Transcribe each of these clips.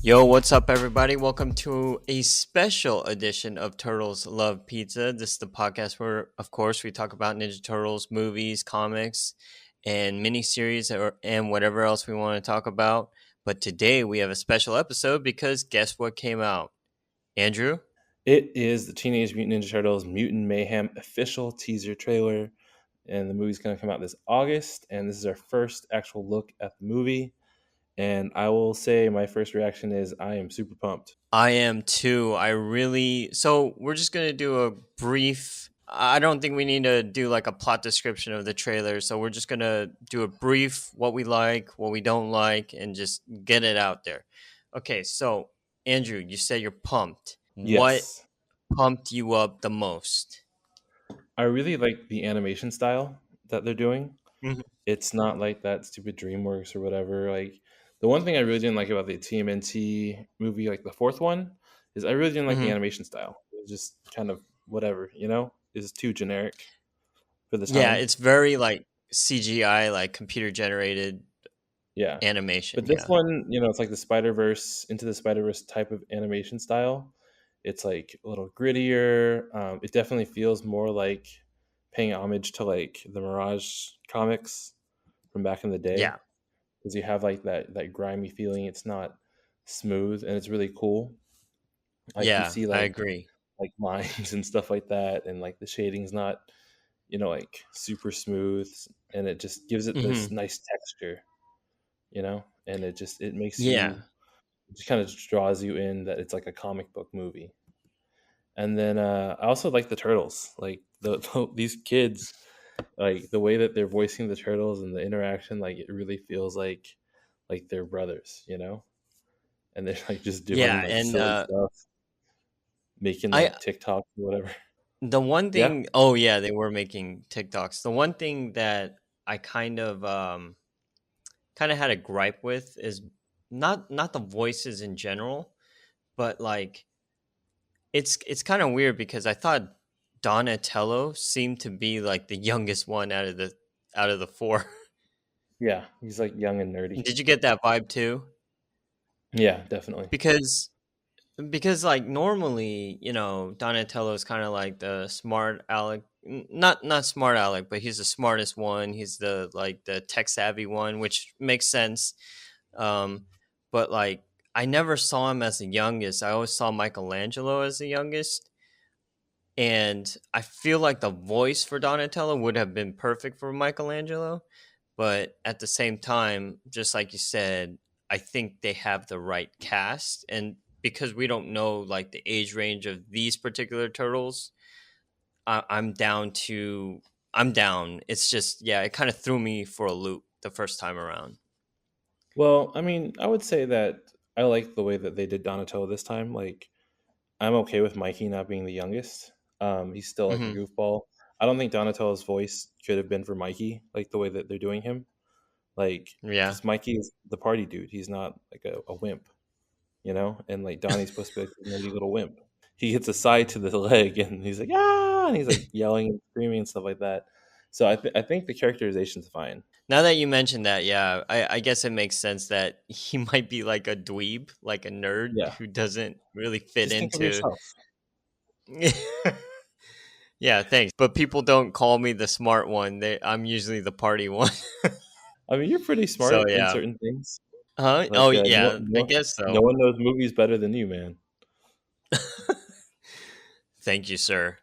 Yo, what's up, everybody? Welcome to a special edition of Turtles Love Pizza. This is the podcast where, of course, we talk about Ninja Turtles movies, comics, and miniseries, and whatever else we want to talk about. But today we have a special episode because guess what came out? Andrew? It is the Teenage Mutant Ninja Turtles Mutant Mayhem official teaser trailer, and the movie's going to come out this August. And this is our first actual look at the movie. And I will say my first reaction is I am super pumped. I am too. So we're just going to do a brief. I don't think we need to do like a plot description of the trailer. So we're just going to do a brief what we like, what we don't like, and just get it out there. Okay. So, Andrew, you said you're pumped. What Yes, pumped you up the most? I really like the animation style that they're doing. Mhm. It's not like that stupid DreamWorks or whatever. Like the one thing I really didn't like about the TMNT movie, like the fourth one, is I really didn't like the Mhm. animation style. It was just kind of whatever, you know? It's too generic for the Yeah, time. it's very like CGI, like computer generated Yeah. animation. But this Yeah. one, it's like the Spider-Verse into the Spider-Verse type of animation style. It's like a little grittier. It definitely feels more like paying homage to like the Mirage comics from back in the day Yeah. because you have like that grimy feeling. It's not smooth and it's really cool. Like you Yeah. see I like agree. lines and stuff like that, and like the shading's not like super smooth, and it just gives it this Hmm. nice texture, and it makes Yeah. you it just kind of draws you in that it's like a comic book movie. And then I also like the turtles, like these kids, like the way that they're voicing the turtles and the interaction, like it really feels like they're brothers, and they're like just doing Yeah. like And silly stuff, making I like TikTok or whatever. The one Yeah, thing oh, yeah, they were making TikToks. The one thing that I kinda had a gripe with is not the voices in general, but, like, it's kinda weird because I thought Donatello seemed to be, like, the youngest one out of the 4. yeah, he's like young and nerdy. Did you get that vibe too? Yeah, definitely. Because like, normally, Donatello is kinda like the smart aleck not smart aleck, but he's the smartest one, he's the tech savvy one, which makes sense, um, but, like, I never saw him as the youngest, I always saw Michelangelo as the youngest, and I feel like the voice for Donatello would have been perfect for Michelangelo, but at the same time, just like you said, I think they have the right cast, and because we don't know like the age range of these particular turtles, I- I'm down to I'm down. It's just yeah, it kind of threw me for a loop the first time around. Well, I mean, I would say that I like the way that they did Donatello this time. Like, I'm okay with Mikey not being the youngest. He's still like a Hmm. goofball. I don't think Donatello's voice could have been for Mikey, like the way that they're doing him. Like, Yeah, because Mikey is the party dude. He's not like a wimp, And like Donnie's supposed to be like a nerdy little wimp. He hits a side to the leg, and he's like ah, and he's like yelling and screaming and stuff like that. So I think the characterization's fine. now that you mentioned that, yeah, I guess it makes sense that he might be like a dweeb, like a nerd Yeah, who doesn't really fit just think of into. yourself. Yeah, thanks. But people don't call me the smart one. I'm usually the party one. I mean, you're pretty So smart in yeah. certain things. Huh? Oh Like yeah, I guess no so. one knows movies better than you, man. Thank you, sir.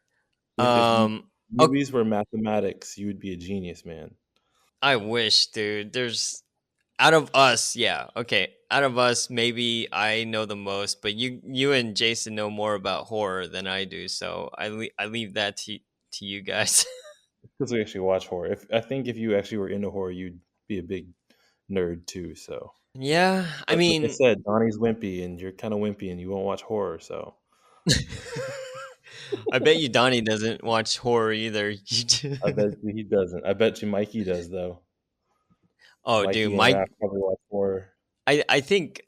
If Okay, movies were mathematics, you would be a genius, man. I wish, dude. There's out of us, yeah. Okay, out of us, maybe I know the most, but you and Jason know more about horror than I do. So I leave that to you guys. Because we actually watch horror. If I think if you actually were into horror, you'd be a big nerd too. So, Yeah, I but like I mean, said, Donnie's wimpy, and you're kind of wimpy, and you won't watch horror. So, I bet you Donnie doesn't watch horror either. I bet you he doesn't. I bet you Mikey does though. Oh, dude, Mikey and Mike. Raph probably watch horror. I think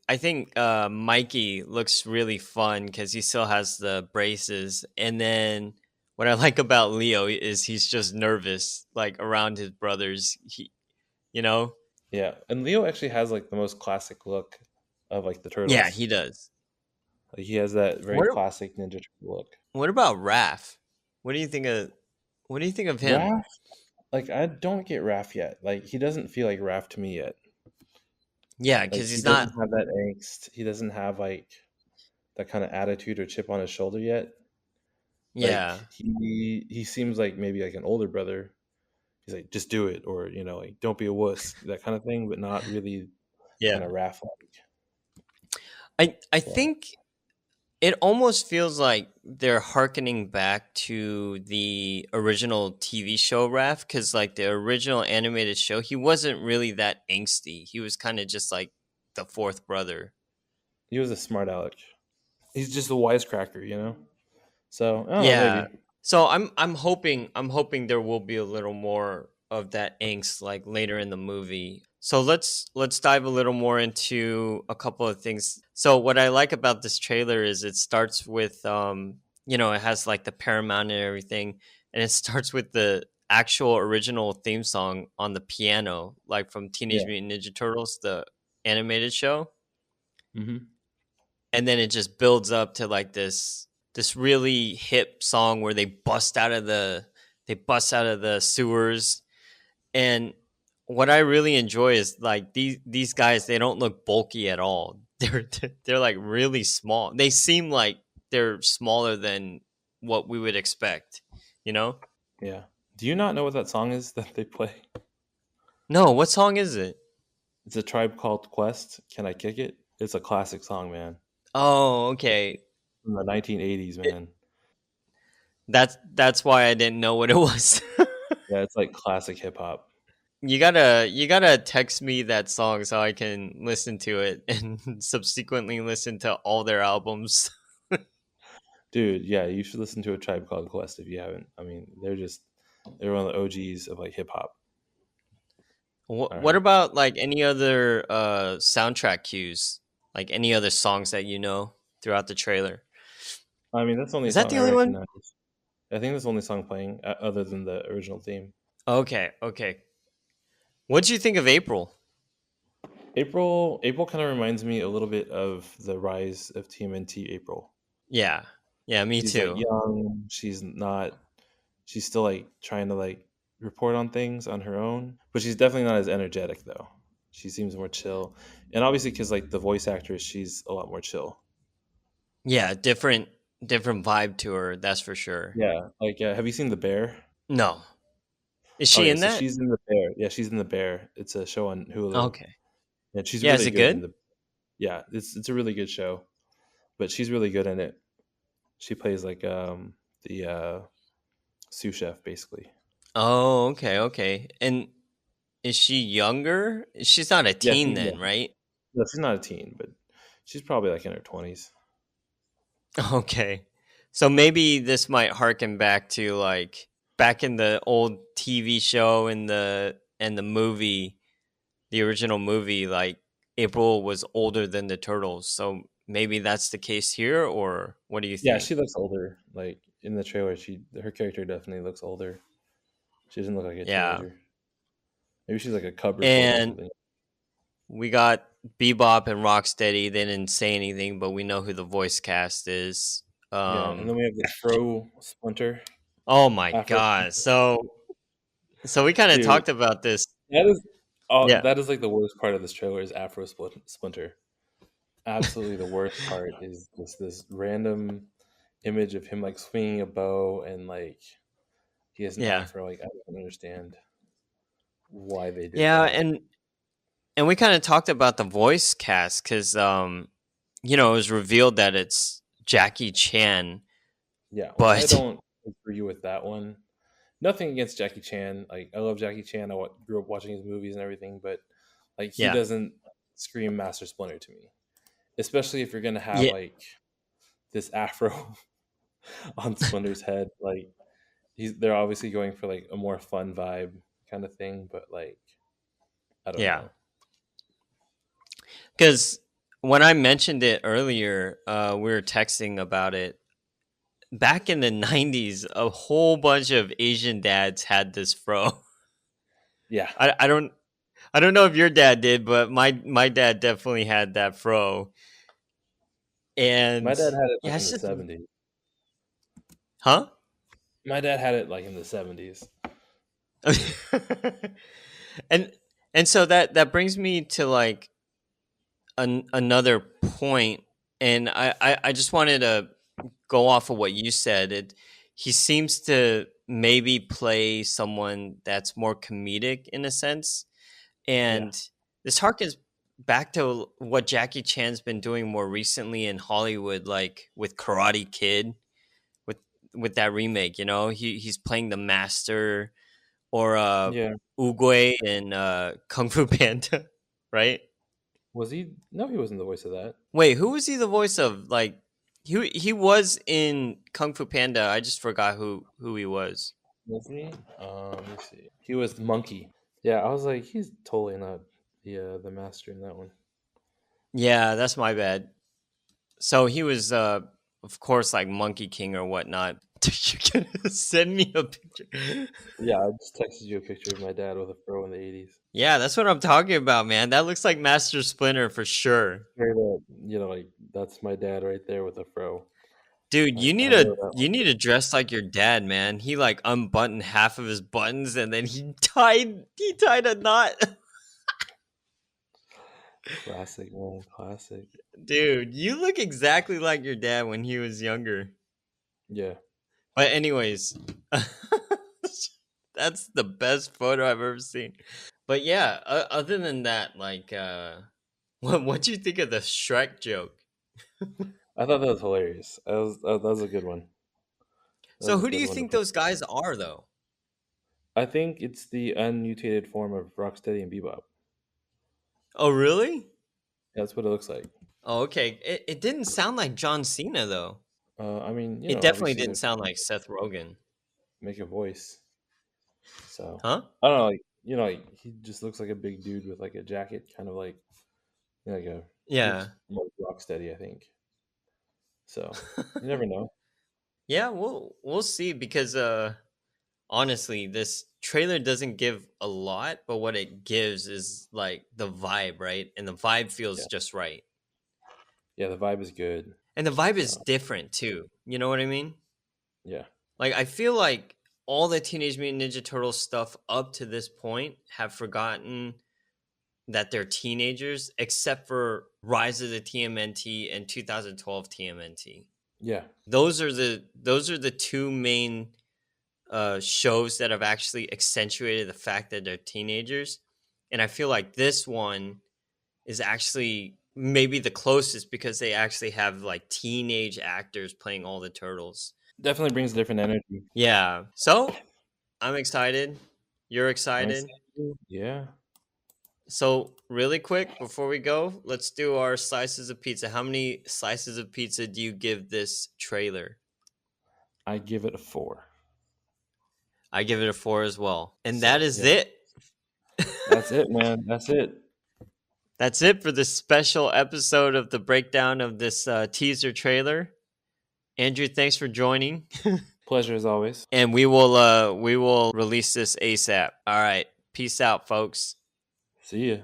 Mikey looks really fun because he still has the braces, and then what I like about Leo is he's just nervous, like around his brothers. You know, Yeah, and Leo actually has like the most classic look of like the Yeah, turtles. he does. Like he has that very What classic Ninja Turtle look. what about Raph? What do you think of what do you think of him? Raph, like I don't get Raph yet. Like he doesn't feel like Raph to me yet. Yeah, Like because he he's doesn't not. have that angst. He doesn't have like that kind of attitude or chip on his shoulder yet. Like Yeah, he seems like maybe like an older brother. He's like just do it, or like don't be a wuss, that kind of thing, but not really kind yeah. of Raph like. I Yeah, think it almost feels like they're harkening back to the original TV show Raph, because like the original animated show, he wasn't really that angsty. He was kind of just like the fourth brother. he was a smart aleck. He's just a wisecracker. So I don't know, Yeah. maybe. So I'm hoping there will be a little more of that angst like later in the movie. So let's dive a little more into a couple of things. So what I like about this trailer is it starts with it has like the Paramount and everything, and it starts with the actual original theme song on the piano, like from Teenage Yeah. Mutant Ninja Turtles, the animated show, Hmm. and then it just builds up to like this really hip song where they bust out of the sewers. And what I really enjoy is like these guys, they don't look bulky at all. They're like really small. They seem like they're smaller than what we would expect, you know? Yeah. Do you not know what that song is that they play? No, what song is it? It's a Tribe Called Quest. Can I kick it? It's a classic song, man. Oh, okay. From the 1980s, It- man. that's why I didn't know what it was. Yeah, it's like classic hip hop. You gotta text me that song so I can listen to it and subsequently listen to all their albums. Dude, yeah, you should listen to a Tribe Called Quest if you haven't. I mean, they're one of the OGs of like hip hop. All What right. about like any other soundtrack cues? Like any other songs that you know throughout the trailer? I mean, that's the only Is that song the I only one? recognize. I think that's the only song playing other than the original theme. Okay, okay. What do you think of April? April kind of reminds me a little bit of the rise of TMNT April. Yeah, yeah, me She's like too. young. She's still like trying to like report on things on her own, but she's definitely not as energetic though. She seems more chill, and obviously because like the voice actress, she's a lot more chill. Yeah, different vibe to her. That's for sure. Yeah, like have you seen The Bear? No, is she Okay, in so that? she's in The Bear. Yeah, she's in The Bear. It's a show on Hulu, Okay. and she's Yeah, is really it good in good? the. Yeah, it's a really good show, but she's really good in it. She plays like the sous chef basically. Oh, okay, okay. And is she younger? She's not a Yeah, teen then, right? she's not a teen, but she's probably like in her 20s. Okay. So maybe this might harken back to like back in the old TV show and the movie, the original movie, like April was older than the turtles. So maybe that's the case here, or what do you Yeah, think? she looks older. Like in the trailer, her character definitely looks older. She doesn't look like a Yeah. teenager. Maybe she's like a cub reporter or And something. we got Bebop and Rocksteady. They didn't say anything, but we know who the voice cast is. Yeah, and then Um we have the Fro Splinter, oh my Afro god. Splinter. So we kind of Dude, talked about this. that is Yeah. that is like the worst part of this trailer is Splinter. Absolutely, the worst part is this random image of him like swinging a bow and like he has an Yeah. afro. Like I don't understand why they did Yeah, that. and we kind of talked about the voice cast cuz it was revealed that it's Jackie Chan, Yeah, well, I but don't agree with that one. Nothing against Jackie Chan. Like I love Jackie Chan. Grew up watching his movies and everything, but like he yeah. doesn't scream Master Splinter to me. Especially if you're gonna have Yeah. like this afro on Splinter's head. Like they're obviously going for like a more fun vibe kind of thing, but like I don't Yeah. know. Cuz when I mentioned it earlier, we were texting about it. Back in the 90s, a whole bunch of Asian dads had this fro. Yeah, I don't I don't know if your dad did, but my dad definitely had that fro. My And dad had it yeah, like in it's the just, 70s. huh? My dad had it like in the 70s. and and so that brings me to like another point, and I just wanted to go off of what you said. He seems to maybe play someone that's more comedic in a sense, Yeah. and this harkens back to what Jackie Chan's been doing more recently in Hollywood, like with Karate Kid, with that remake. You know, he's playing the master, or Yeah. Oogway in Kung Fu Panda, right? Was he? No, he wasn't the voice of that. Wait, who was he the voice of? Like he was in Kung Fu Panda. I just forgot who he was. Was he? Let me see. He was the monkey. Yeah, I was like, he's totally not the master in that one. Yeah, that's my bad. So he was of course like Monkey King or whatnot. You can send me a picture. Yeah, I just texted you a picture of my dad with a fro in the 80s. Yeah, that's what I'm talking about, man. That looks like Master Splinter for sure. Straight up, like that's my dad right there with a fro. Dude, Like I know that you need to dress like your dad, man. He like unbuttoned half of his buttons and then he tied a knot. classic man, classic. Dude, you look exactly like your dad when he was younger. Yeah, But anyways, that's the best photo I've ever seen. But yeah, other than that, like, what do you think of the Shrek joke? I thought that was hilarious. That was a good one. That So was a who do good you one to think put. those guys are, though? I think it's the unmutated form of Rocksteady and Bebop. Oh, really? That's what it looks like. Oh, okay. It didn't sound like John Cena though. I mean, It definitely obviously didn't they sound like Seth Rogen, make a voice. So huh? I don't know, like like he just looks like a big dude with like a jacket, kind of like like a looks Yeah. more rock steady, I think. So you never know. Yeah, we'll see because honestly, this trailer doesn't give a lot, but what it gives is like the vibe, right? And the vibe feels Yeah, just right. yeah, the vibe is good. And the vibe is So different too. You know what I mean? yeah, Like I feel like all the Teenage Mutant Ninja Turtles stuff up to this point have forgotten that they're teenagers, except for Rise of the TMNT and 2012 TMNT. yeah, Those are the two main shows that have actually accentuated the fact that they're teenagers, and I feel like this one is actually maybe the closest because they actually have like teenage actors playing all the turtles. definitely brings a different energy. Yeah, so I'm excited. You're I'm excited. excited. Yeah, So really quick before we go, let's do our slices of pizza. How many slices of pizza do you give this trailer? I give it a 4. I give it a 4 as well. And that So is yeah, it. that's it, man. That's it. That's it for this special episode of the breakdown of this teaser trailer. Andrew, thanks for joining. Pleasure as always. And we will release this ASAP. All right. Peace out, folks. See ya.